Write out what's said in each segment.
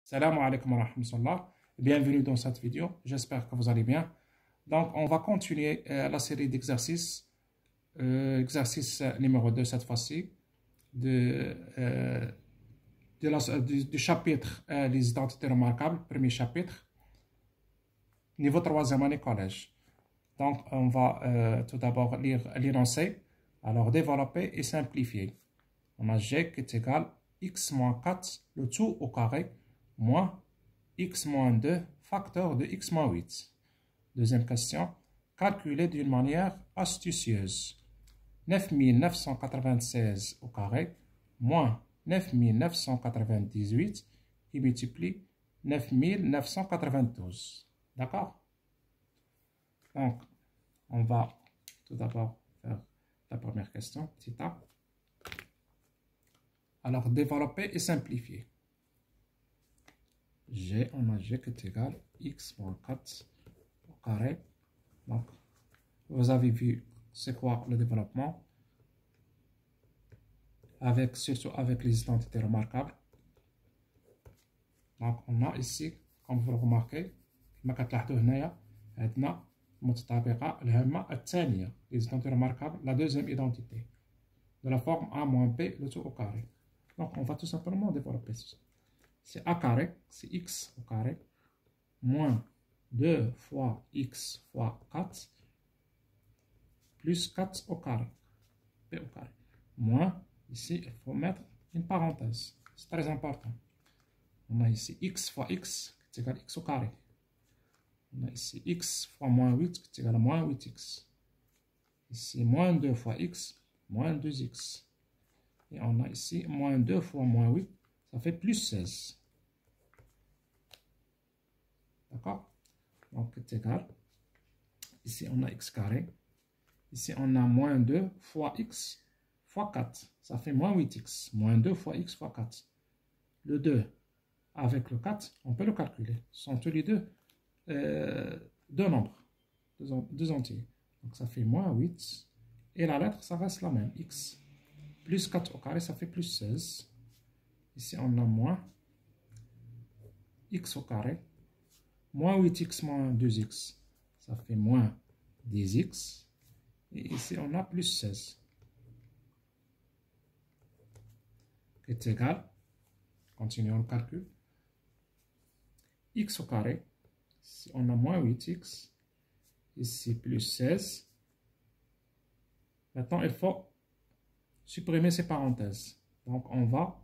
Salam alaikum wa rahmatullah. Bienvenue dans cette vidéo. J'espère que vous allez bien. Donc, on va continuer la série d'exercices. Exercice numéro 2 cette fois-ci. Du chapitre Les identités remarquables. Premier chapitre. Niveau 3e année collège. Donc, on va tout d'abord lire l'énoncé. Alors, développer et simplifier. On a G qui est égal x moins 4, le tout au carré, moins x moins 2, facteur de x moins 8. Deuxième question, calculer d'une manière astucieuse. 9996 au carré, moins 9998 qui multiplie 9992. D'accord? Donc, on va tout d'abord faire la première question, petit a. Alors, développer et simplifier. G, on a G qui est égal x moins 4 au carré. Donc, vous avez vu c'est quoi le développement, surtout avec les identités remarquables. Donc, on a ici, comme vous le remarquez, كما كتلاحظوا هنايا عندنا متطابقة الهامة الثانية les identités remarquables, la deuxième identité de la forme a moins b, le tout au carré. Donc, on va tout simplement développer ça. C'est a carré, c'est x au carré, moins 2 fois x fois 4, plus 4 au carré, b au carré. Moins, ici, il faut mettre une parenthèse. C'est très important. On a ici x fois x qui est égal à x au carré. On a ici x fois moins 8 qui est égal à moins 8x. Ici, moins 2 fois x, moins 2x. Et on a ici moins 2 fois moins 8, ça fait plus 16. D'accord? Donc, c'est égal. Ici, on a x carré. Ici, on a moins 2 fois x fois 4. Ça fait moins 8x. Moins 2 fois x fois 4. Le 2 avec le 4, on peut le calculer. Ce sont tous les deux nombres, deux entiers. Donc, ça fait moins 8. Et la lettre, ça reste la même, x. Plus 4 au carré, ça fait plus 16. Ici, on a moins x au carré. Moins 8x moins 2x, ça fait moins 10x. Et ici, on a plus 16. Qui est égal, continuons le calcul, x au carré. Ici, on a moins 8x. Ici, plus 16. Maintenant, il faut supprimer ces parenthèses. Donc, on va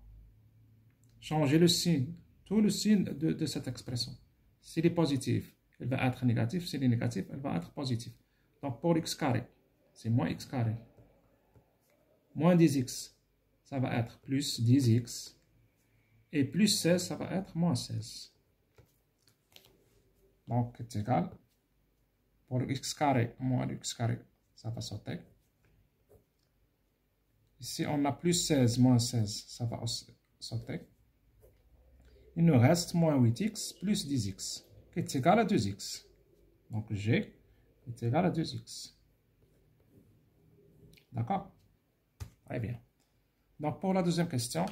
changer le signe, tout le signe de cette expression. S'il est positif, elle va être négatif. S'il est négatif, elle va être positif. Donc, pour x carré, c'est moins x carré. Moins 10x, ça va être plus 10x. Et plus 16, ça va être moins 16. Donc, c'est égal. Pour le x carré, moins x carré, ça va sauter. Ici, on a plus 16, moins 16, ça va sauter. Il nous reste moins 8x plus 10x, qui est égal à 2x. Donc, G est égal à 2x. D'accord? Très bien. Donc, pour la deuxième question,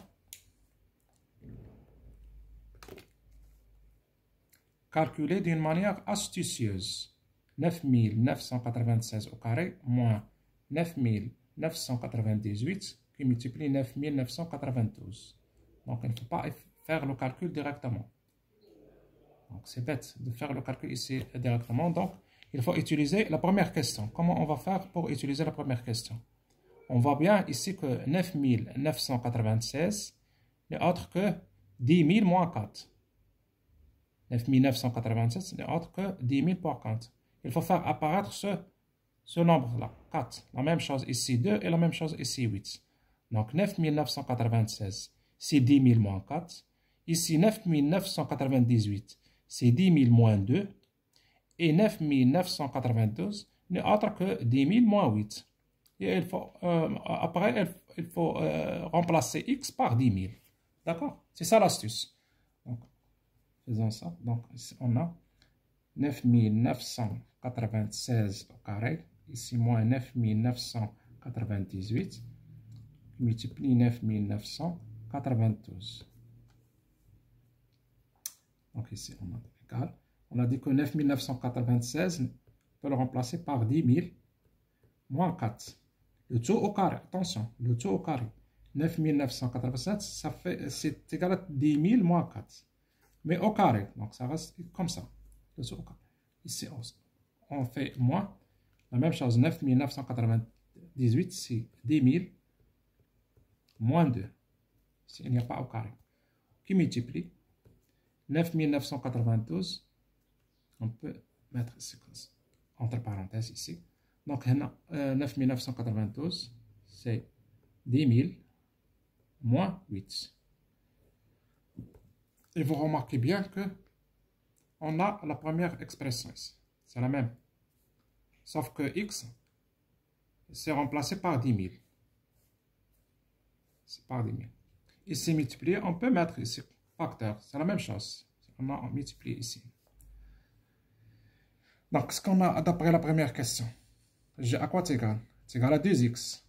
calculer d'une manière astucieuse. 9996 au carré moins 9998 qui multiplie 9992. Donc, il ne faut pas faire le calcul directement. Donc, c'est bête de faire le calcul ici directement. Donc, il faut utiliser la première question. Comment on va faire pour utiliser la première question? On voit bien ici que 9996 n'est autre que 10 000 moins 4. 9996 n'est autre que 10 000 moins 4. Il faut faire apparaître ce nombre-là, 4. La même chose ici, 2, et la même chose ici, 8. Donc, 9996, c'est 10 000 moins 4. Ici, 9998, c'est 10 000 moins 2. Et 9992 n'est autre que 10 000 moins 8. Et il faut, après, il faut remplacer x par 10 000. D'accord? C'est ça l'astuce. Donc, faisons ça. Donc, ici, on a 9996 au carré. Ici, moins 9998 multiplie 9992. Donc ici, on a égal. On a dit que 9996, on peut le remplacer par 10 000 moins 4. Le tout au carré, attention, le tout au carré. 9987, c'est égal à 10 000 moins 4. Mais au carré, donc ça reste comme ça. Le tout au carré. Ici, on fait moins. La même chose, 9998, c'est 10 000 moins 2. S'il n'y a pas au carré. Qui multiplie 9992, on peut mettre ici, entre parenthèses ici. Donc, 9992, c'est 10 000 moins 8. Et vous remarquez bien que on a la première expression ici. C'est la même. Sauf que x, c'est remplacé par 10 000. C'est par 10 000. Ici, multiplié, on peut mettre ici facteur. C'est la même chose. On a multiplié ici. Donc, ce qu'on a d'après la première question, G à quoi c'est égal? C'est égal à 2x.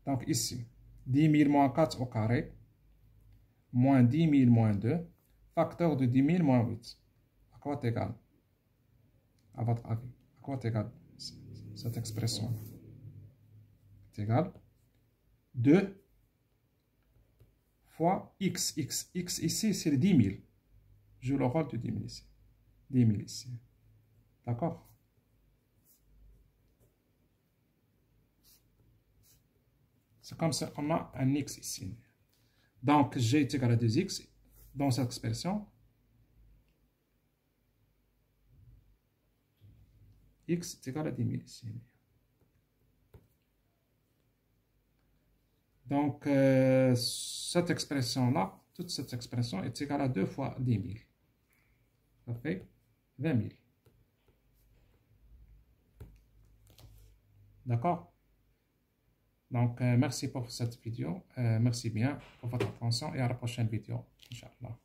Donc, ici, 10 000 moins 4 au carré, moins 10 000 moins 2, facteur de 10 000 moins 8. À quoi c'est égal? À votre avis, à quoi c'est égal cette expression-là? C'est égal 2 fois x. X ici, c'est 10 000. Je joue le rôle de 10 000 ici. 10 000 ici. D'accord? C'est comme ça qu'on a un x ici. Donc, g est égal à 2x dans cette expression. X est égal à 10 000 ici. Donc, cette expression-là, toute cette expression est égale à 2 fois 10 000. Ça fait 20 000. D'accord? Donc, merci pour cette vidéo. Merci bien pour votre attention et à la prochaine vidéo, Inch'Allah.